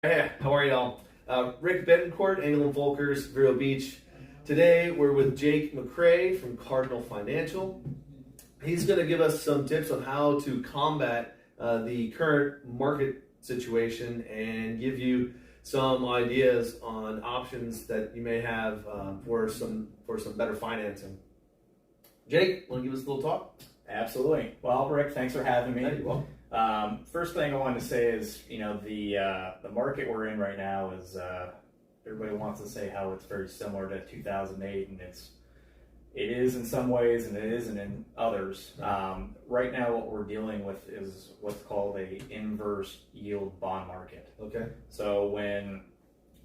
Hey, how are y'all? Rick Betancourt, Anglin Volkers, Vero Beach. Today we're with Jake McCray from Cardinal Financial. He's going to give us some tips on how to combat the current market situation and give you some ideas on options that you may have for some better financing. Jake, want to give us a little talk? Absolutely. Well, Rick, thanks for having me. Hey, you're welcome. First thing I wanted to say is, the market we're in right now is everybody wants to say how it's very similar to 2008, and it is in some ways, and it isn't in others. Right now, what we're dealing with is what's called a inverse yield bond market. Okay. So when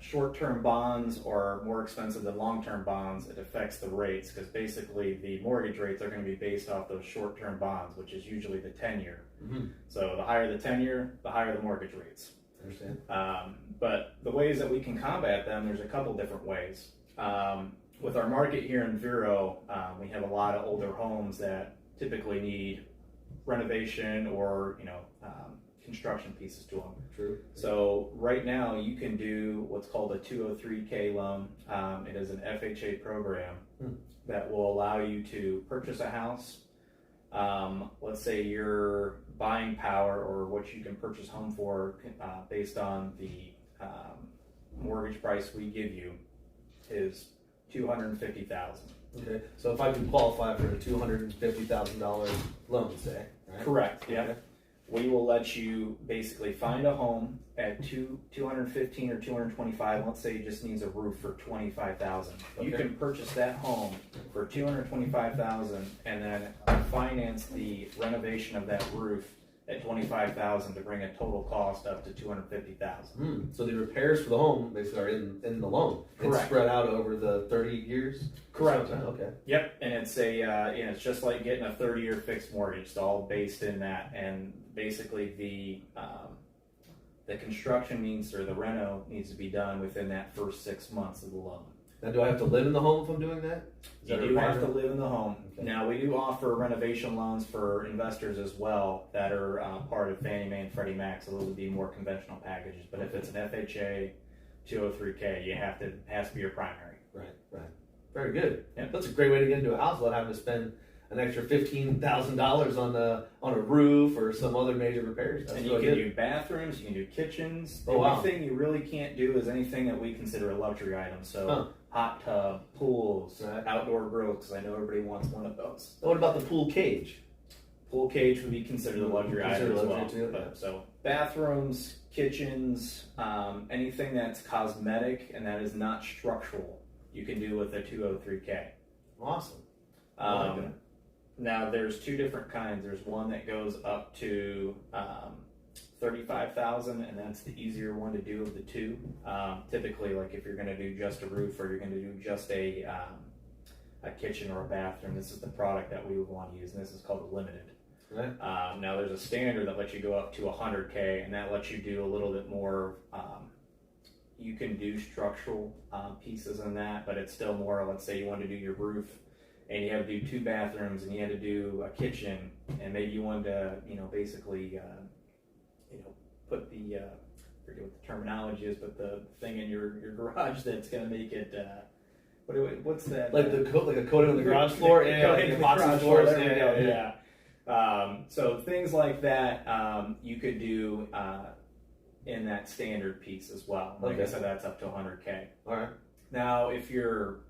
short-term bonds are more expensive than long-term bonds, it affects the rates because basically the mortgage rates are going to be based off those short-term bonds, which is usually the 10-year. Mm-hmm. So the higher the 10-year, the higher the mortgage rates. I understand. But the ways that we can combat them, there's a couple different ways. With our market here in Vero, we have a lot of older homes that typically need renovation or construction pieces to them. True. So right now you can do what's called a 203K loan. It is an FHA program that will allow you to purchase a house. Let's say your buying power or what you can purchase home for based on the mortgage price we give you is $250,000. Okay, so if I can qualify for a $250,000 loan, say, right? Correct. Yeah. Okay. We will let you basically find a home at 215 or 225. Let's say it just needs a roof for 25,000. Okay. You can purchase that home for 225,000 and then finance the renovation of that roof at 25,000 to bring a total cost up to 250,000. So the repairs for the home basically are in the loan. Correct. It's spread out over the 30 years. Correct. Okay. Yep, and it's it's just like getting a 30-year fixed mortgage. It's all based in that, and basically the construction needs or the reno needs to be done within that first 6 months of the loan. Now, do I have to live in the home if I'm doing that? Is You that a do have to requirement? live in the home. Okay. Now, we do offer renovation loans for investors as well that are part of Fannie Mae and Freddie Mac, so those would be more conventional packages. But if it's an FHA 203K, it has to be your primary. Right. Very good. Yep. That's a great way to get into a house without having to spend an extra $15,000 on a roof or some other major repairs. That's And you really can good. do bathrooms, you can do kitchens. The Oh, wow. only thing you really can't do is anything that we consider a luxury item. So hot tub, pools, Right. outdoor grills, because I know everybody wants one of those. What about the pool cage? Pool cage would be considered a luxury Considered item as luxury well. too, yeah. But, so bathrooms, kitchens, anything that's cosmetic and that is not structural, you can do with a 203K. Awesome. I like that. Now there's two different kinds. There's one that goes up to 35,000, and that's the easier one to do of the two. Typically, like if you're going to do just a roof or you're going to do just a kitchen or a bathroom, this is the product that we would want to use, and this is called the limited. Right. Now there's a standard that lets you go up to 100K, and that lets you do a little bit more. You can do structural pieces in that, but it's still more. Let's say you want to do your roof, and you have to do 2 bathrooms, and you had to do a kitchen, and maybe you wanted to, basically, put the I forget what the terminology is, but the thing in your garage that's going to make it. What's that? Like a coating on the garage floor? Yeah, like the epoxy garage floors. floor, there we go, yeah. So things like that you could do in that standard piece as well. Like I said, that's up to 100K. All right. Now, if you're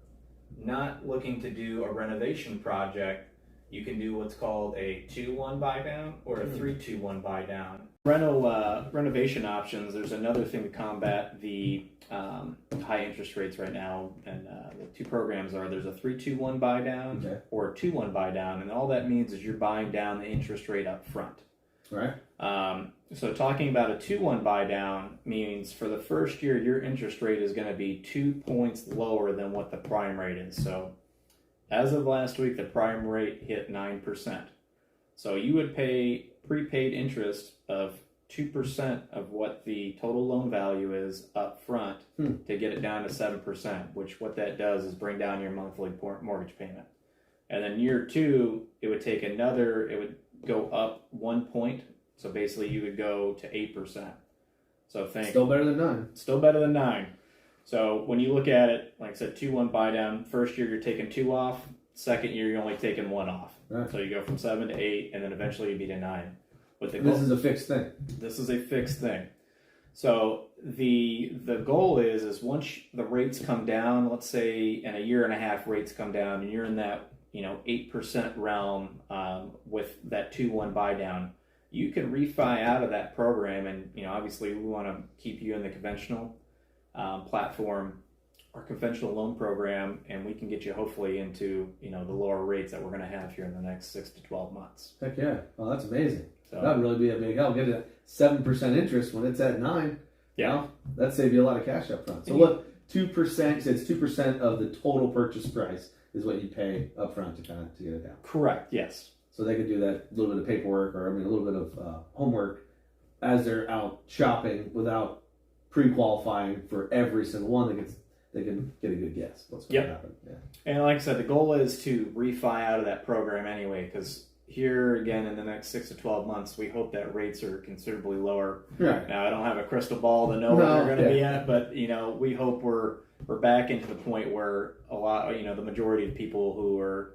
not looking to do a renovation project, you can do what's called a 2-1 buy down or a 3-2-1 buy down. Renovation options, there's another thing to combat the high interest rates right now, and the two programs are there's a 3-2-1 buy down or a 2-1 buy down, and all that means is you're buying down the interest rate up front. Right. So talking about a 2-1 buy down means for the first year your interest rate is going to be 2 points lower than what the prime rate is. So as of last week, the prime rate hit 9%. So you would pay prepaid interest of 2% of what the total loan value is up front to get it down to 7%, which what that does is bring down your monthly mortgage payment. And then year 2, it would go up 1 point. So basically you would go to 8%. So think Still better than 9. Still better than 9. So when you look at it, like I said, 2-1 buy down. First year you're taking 2 off. Second year you're only taking 1 off. Right. So you go from 7 to 8, and then eventually you be to 9. But This is a fixed thing. This is a fixed thing. So the goal is once the rates come down, let's say in a year and a half rates come down, and you're in that 8% realm with that 2-1 buy down, you can refi out of that program, and obviously we want to keep you in the conventional platform or conventional loan program, and we can get you hopefully into the lower rates that we're going to have here in the next 6 to 12 months. Heck yeah! Oh, that's amazing. So That'd really be a big help. Get a 7% interest when it's at 9. yeah, That saves you a lot of cash up front. So what? 2%. It's 2% of the total purchase price is what you pay up front to get it down. correct. Yes. So they could do that little bit of paperwork, or a little bit of homework as they're out shopping without pre-qualifying for every single one. They can get a good guess what's going to happen. Yeah. And like I said, the goal is to refi out of that program anyway, because here again in the next 6 to 12 months, we hope that rates are considerably lower. Right. Now I don't have a crystal ball to know where they're going to be at, but we hope we're back into the point where a lot, the majority of people who are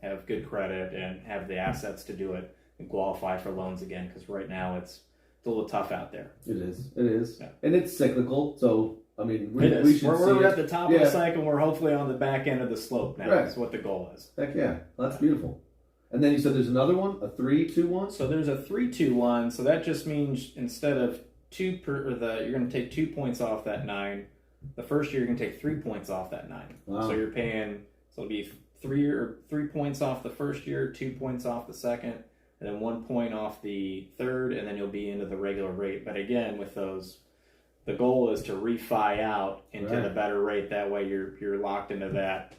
have good credit and have the assets to do it and qualify for loans again, because right now it's a little tough out there. It is, Yeah. and it's cyclical. So we should We're see at the top of the cycle. We're hopefully on the back end of the slope now. Right. That's what the goal is. Heck yeah, well, that's beautiful. And then you said there's another one, a 3-2-1. So there's a 3-2-1. So that just means instead of you're going to take 2 points off that 9. The first year you're going to take 3 points off that 9. Wow. So you're paying. So it'll be 3 points off the first year, 2 points off the second, and then 1 point off the third, and then you'll be into the regular rate. But again, with those, the goal is to refi out into Right. the better rate. That way you're locked into that,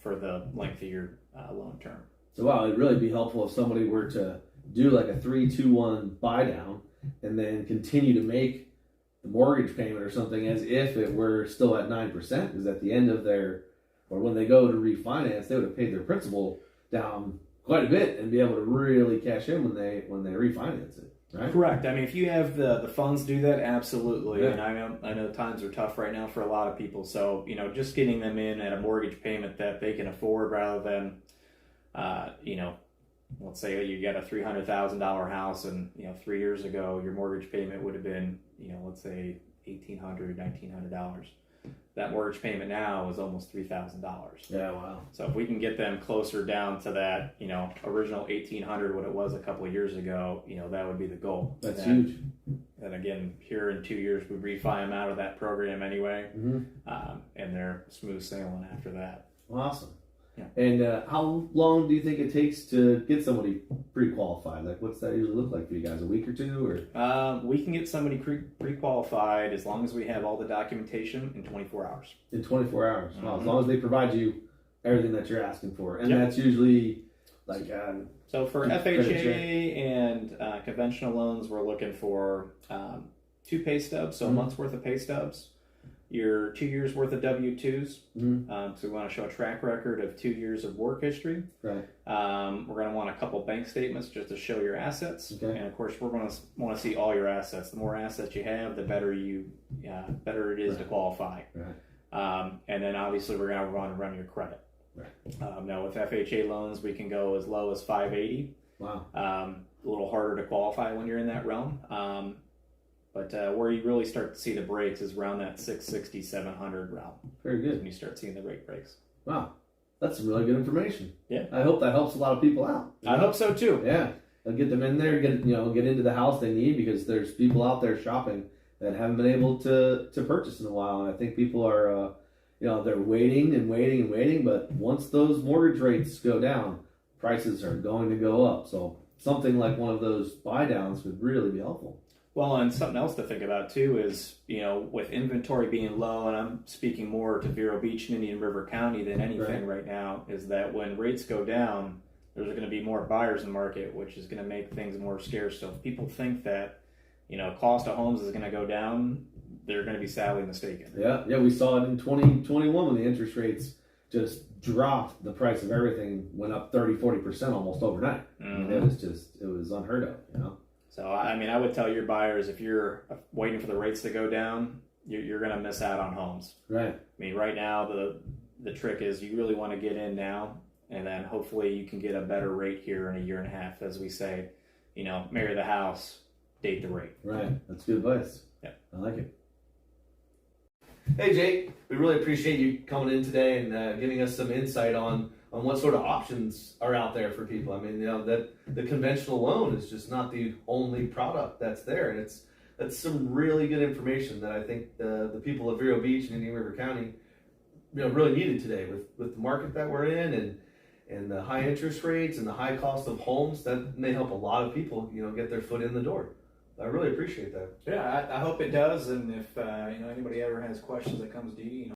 for the length of your loan term. So wow, it'd really be helpful if somebody were to do like a 3-2-1 buy down and then continue to make the mortgage payment or something as if it were still at 9%. Because at the end of or when they go to refinance, they would have paid their principal down quite a bit and be able to really cash in when they refinance it, right? Correct. I mean, if you have the funds to do that, absolutely. Yeah. And I know times are tough right now for a lot of people. So just getting them in at a mortgage payment that they can afford rather than, let's say you got a $300,000 house, and 3 years ago your mortgage payment would have been let's say $1,800, $1,900. That mortgage payment now is almost $3,000. Yeah, wow. So if we can get them closer down to that, original $1,800, what it was a couple of years ago, that would be the goal. That's and huge. And again, here in 2 years, we refi them out of that program anyway, and they're smooth sailing after that. Awesome. Yeah. And how long do you think it takes to get somebody pre-qualified? Like, what's that usually look like for you guys? A week or two, or? We can get somebody pre-qualified as long as we have all the documentation in 24 hours. In 24 hours. Wow. Mhm. As long as they provide you everything that you're asking for, and Yep. that's usually like. So for Credit FHA and conventional loans, we're looking for 2 pay stubs, so a month's worth of pay stubs. Your 2 years worth of W-2s. So we want to show a track record of 2 years of work history. Right. We're going to want a couple bank statements just to show your assets. Okay. And of course, we're going to want to see all your assets. The more assets you have, the better better it is to qualify. Right. And then obviously we're going to want to run your credit. Right. Now with FHA loans, we can go as low as 580. Wow. A little harder to qualify when you're in that realm. But where you really start to see the breaks is around that 660, 700 realm. Very good. When you start seeing the rate breaks. Wow. That's some really good information. Yeah. I hope that helps a lot of people out. I hope so too. Yeah. They'll get them in there, get into the house they need, because there's people out there shopping that haven't been able to purchase in a while. And I think people are, they're waiting and waiting and waiting. But once those mortgage rates go down, prices are going to go up. So something like one of those buy downs would really be helpful. Well, and something else to think about too is, with inventory being low, and I'm speaking more to Vero Beach and Indian River County than anything right now, is that when rates go down, there's going to be more buyers in the market, which is going to make things more scarce. So if people think that, cost of homes is going to go down, they're going to be sadly mistaken. Yeah, we saw it in 2021 when the interest rates just dropped. The price of everything went up 30-40% almost overnight. I mean, it was unheard of, So, I mean, I would tell your buyers, if you're waiting for the rates to go down, you're going to miss out on homes. Right. I mean, right now, the trick is you really want to get in now, and then hopefully you can get a better rate here in a year and a half, as we say, marry the house, date the rate. Right. That's good advice. Yeah. I like it. Hey Jake, we really appreciate you coming in today and giving us some insight on what sort of options are out there for people. I mean, that the conventional loan is just not the only product that's there, and that's some really good information that I think the people of Vero Beach and Indian River County, really needed today with the market that we're in and the high interest rates and the high cost of homes. That may help a lot of people, get their foot in the door. I really appreciate that. Yeah, I hope it does. And if anybody ever has questions that comes to you,